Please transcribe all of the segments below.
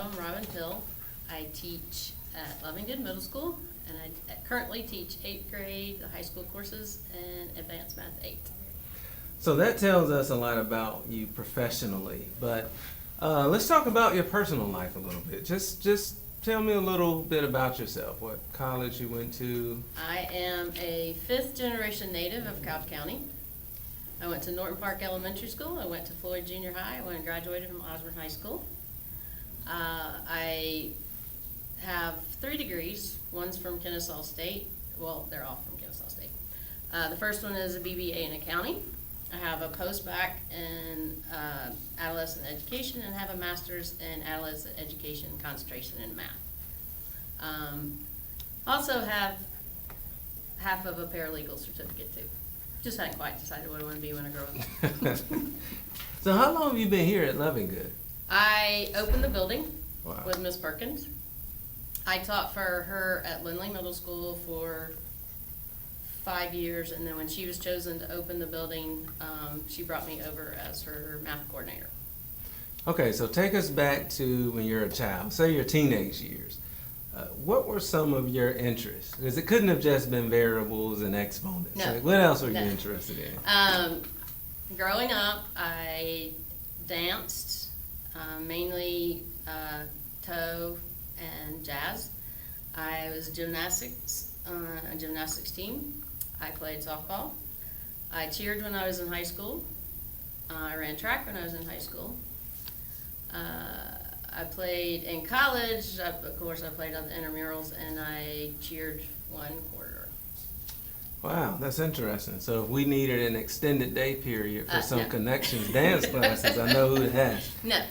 I'm Robin Hill. I teach at Loving Good Middle School, and I currently teach 8th grade, the high school courses, and Advanced Math 8. So that tells us a lot about you professionally, but let's talk about your personal life a little bit. Just tell me a little bit about yourself. What college you went to? I am a 5th generation native of Cobb County. I went to Norton Park Elementary School. I went to Floyd Junior High. I went and graduated from Osborne High School. I have 3 degrees. One's from Kennesaw State. Well, they're all from Kennesaw State. The first one is a BBA in accounting. I have a post-bac in adolescent education and have a master's in adolescent education concentration in math. Also have half of a paralegal certificate too. Just hadn't quite decided what I want to be when I grow up. So how long have you been here at Loving Good? I opened the building Wow. with Miss Perkins. I taught for her at Lindley Middle School for 5 years, and then when she was chosen to open the building, she brought me over as her math coordinator. Okay, so take us back to when you're a child, say your teenage years. What were some of your interests? Because it couldn't have just been variables and exponents. No. Like, what else were you No. interested in? Growing up, I danced, mainly toe and jazz. I was a gymnastics team. I played softball. I cheered when I was in high school. I ran track when I was in high school. I played in college. Of course, I played on the intramurals, and I cheered 1 quarter. Wow, that's interesting. So if we needed an extended day period for some No. connections dance classes, I know who to ask. No.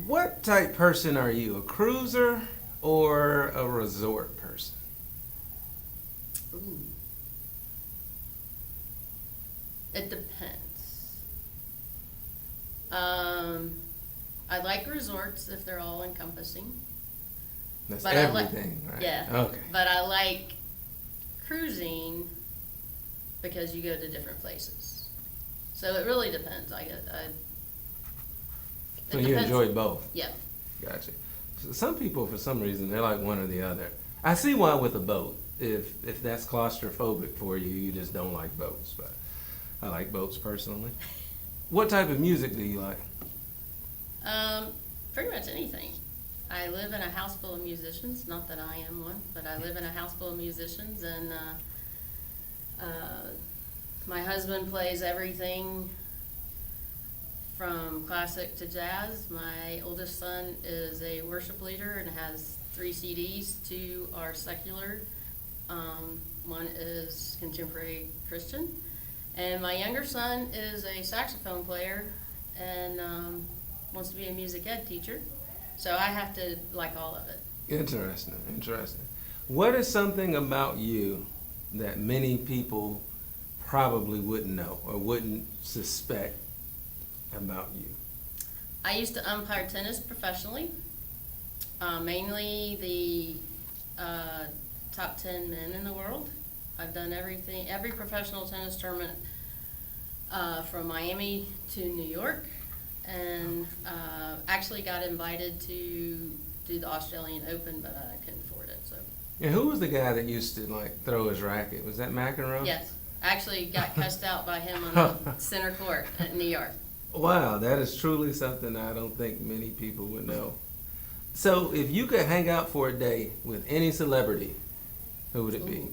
What type person are you? A cruiser or a resort person? Ooh. It depends. I like resorts if they're all encompassing. That's But I like- everything, right? Yeah. Okay. But I like cruising because you go to different places. So it really depends. So it you depends. enjoy both? Yeah. Gotcha. So some people, for some reason, they're like one or the other. I see why with a boat. If that's claustrophobic for you, you just don't like boats. But I like boats personally. What type of music do you like? Pretty much anything. I live in a house full of musicians. Not that I am one, but I live in a house full of musicians, and my husband plays everything from classic to jazz. My oldest son is a worship leader and has 3 CDs. 2 are secular. 1 is contemporary Christian. And my younger son is a saxophone player and wants to be a music ed teacher. So I have to like all of it. Interesting, interesting. What is something about you that many people probably wouldn't know or wouldn't suspect about you? I used to umpire tennis professionally, mainly the top 10 men in the world. I've done every professional tennis tournament from Miami to New York, and actually got invited to do the Australian Open, but I couldn't afford it. So And who was the guy that used to like throw his racket? Was that McEnroe? yes, I actually got cussed out by him on the center court at New York. Wow, that is truly something I don't think many people would know. So if you could hang out for a day with any celebrity, who would it be? Ooh.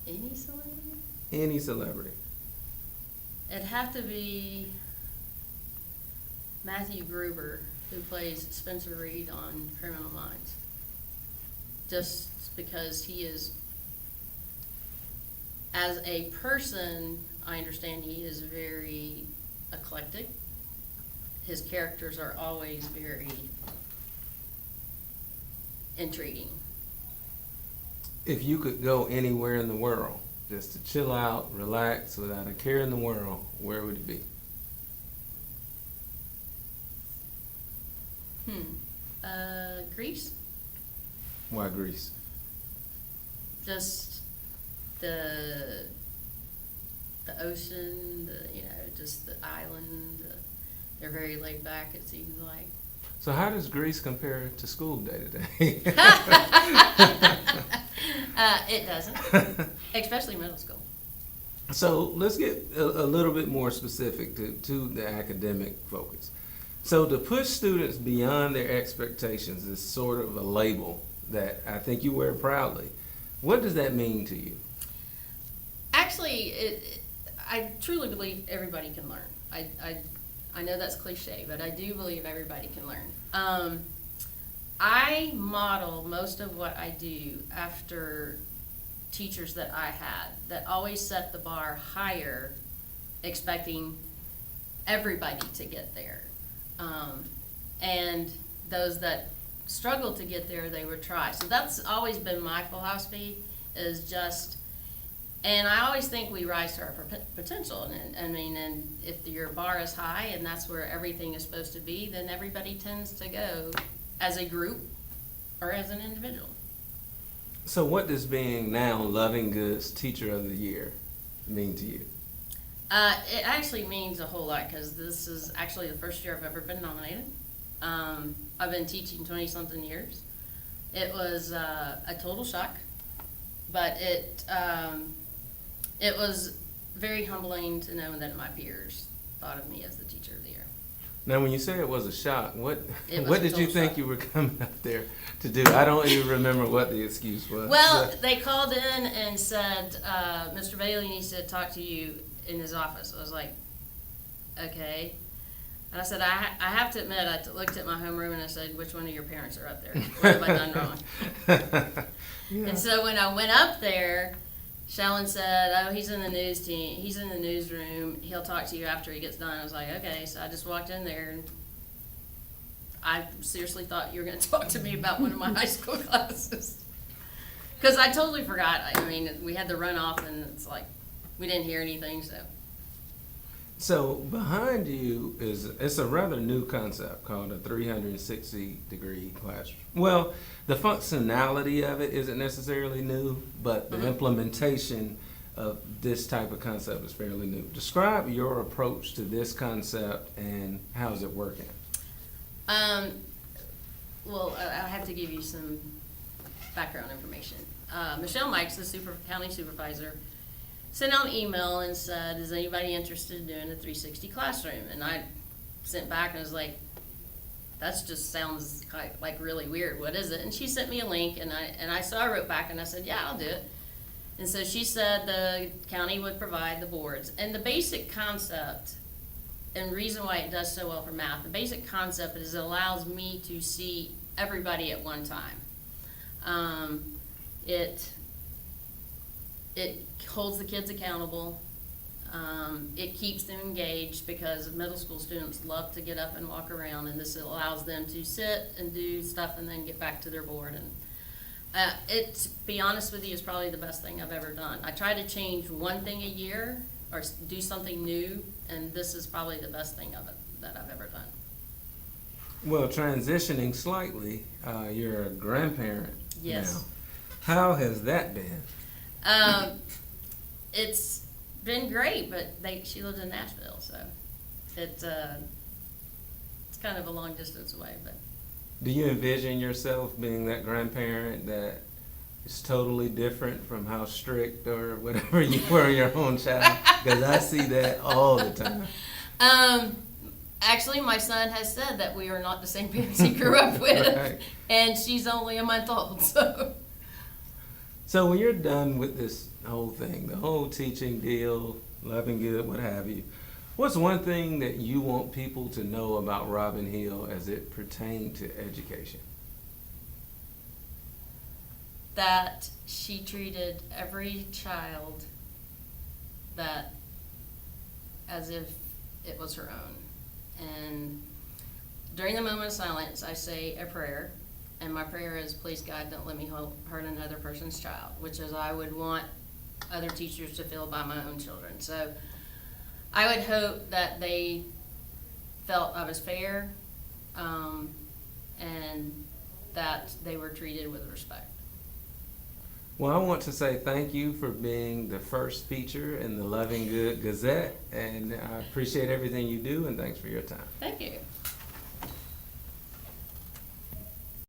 Any celebrity? Any celebrity. It'd have to be Matthew Gruber, who plays Spencer Reed on Criminal Minds. Just because he is, as a person, I understand he is very eclectic. His characters are always very intriguing. If you could go anywhere in the world, just to chill out, relax, without a care in the world, where would it be? Greece, Why Greece? just the ocean, just the island, They're very laid back, it seems like. So how does Greece compare to school day to day? It doesn't, especially middle school. So let's get a little bit more specific to the academic focus. So to push students beyond their expectations is sort of a label that I think you wear proudly. What does that mean to you? Actually, I truly believe everybody can learn. I know that's cliche, but I do believe everybody can learn. I model most of what I do after teachers that I had that always set the bar higher, expecting everybody to get there. And those that struggle to get there, they would try. So that's always been my philosophy, is just, and I always think we rise to our potential. And if your bar is high and that's where everything is supposed to be, then everybody tends to go as a group or as an individual. So what does being now Loving Goods Teacher of the Year mean to you? It actually means a whole lot, because this is actually the first year I've ever been nominated. I've been teaching 20-something years. It was a total shock, but it was very humbling to know that my peers thought of me as the Teacher of the Year. Now, when you say it was a shock, what It was what a did you total think shock. you were coming up there to do? I don't even remember what the excuse was. Well, they called in and said, Mr. Bailey needs to talk to you in his office. I was like, okay. And I said, I have to admit, I looked at my homeroom and I said, which one of your parents are up there? What have I done wrong? Yeah. And so when I went up there, Shallon said, oh, he's in the news team. He's in the newsroom. He'll talk to you after he gets done. I was like, okay. So I just walked in there, and I seriously thought you were going to talk to me about one of my high school classes. Because I totally forgot. I mean, we had the runoff, and it's like we didn't hear anything, so. So behind you it's a rather new concept called a 360-degree classroom. Well, the functionality of it isn't necessarily new, but the implementation of this type of concept is fairly new. Describe your approach to this concept and how's it working? Well, I have to give you some background information. Michelle Mikes, the county supervisor, sent out an email and said, is anybody interested in doing a 360 classroom? And I sent back and was like, that just sounds like really weird. What is it? And she sent me a link, and I wrote back and I said, yeah, I'll do it. And so she said the county would provide the boards. And the basic concept, and reason why it does so well for math, the basic concept is it allows me to see everybody at one time. It holds the kids accountable. It keeps them engaged, because middle school students love to get up and walk around, and this allows them to sit and do stuff and then get back to their board. And it, to be honest with you, is probably the best thing I've ever done. I try to change one thing a year or do something new, and this is probably the best thing of it that I've ever done. Well, transitioning slightly, you're a grandparent Yes. now. How has that been? It's been great, but she lives in Nashville, so it's kind of a long distance away. But Do you envision yourself being that grandparent that is totally different from how strict or whatever you were in your own child? Because I see that all the time. Actually, my son has said that we are not the same parents he grew up with, Right. and she's only a month old, so. So when you're done with this whole thing, the whole teaching deal, Loving Good, what have you, what's one thing that you want people to know about Robin Hill as it pertains to education? That she treated every child as if it was her own. And during the moment of silence, I say a prayer, and my prayer is, please God, don't let me hurt another person's child, which is I would want other teachers to feel by my own children. So I would hope that they felt I was fair, and that they were treated with respect. Well, I want to say thank you for being the first feature in the Loving Good Gazette, and I appreciate everything you do, and thanks for your time. Thank you.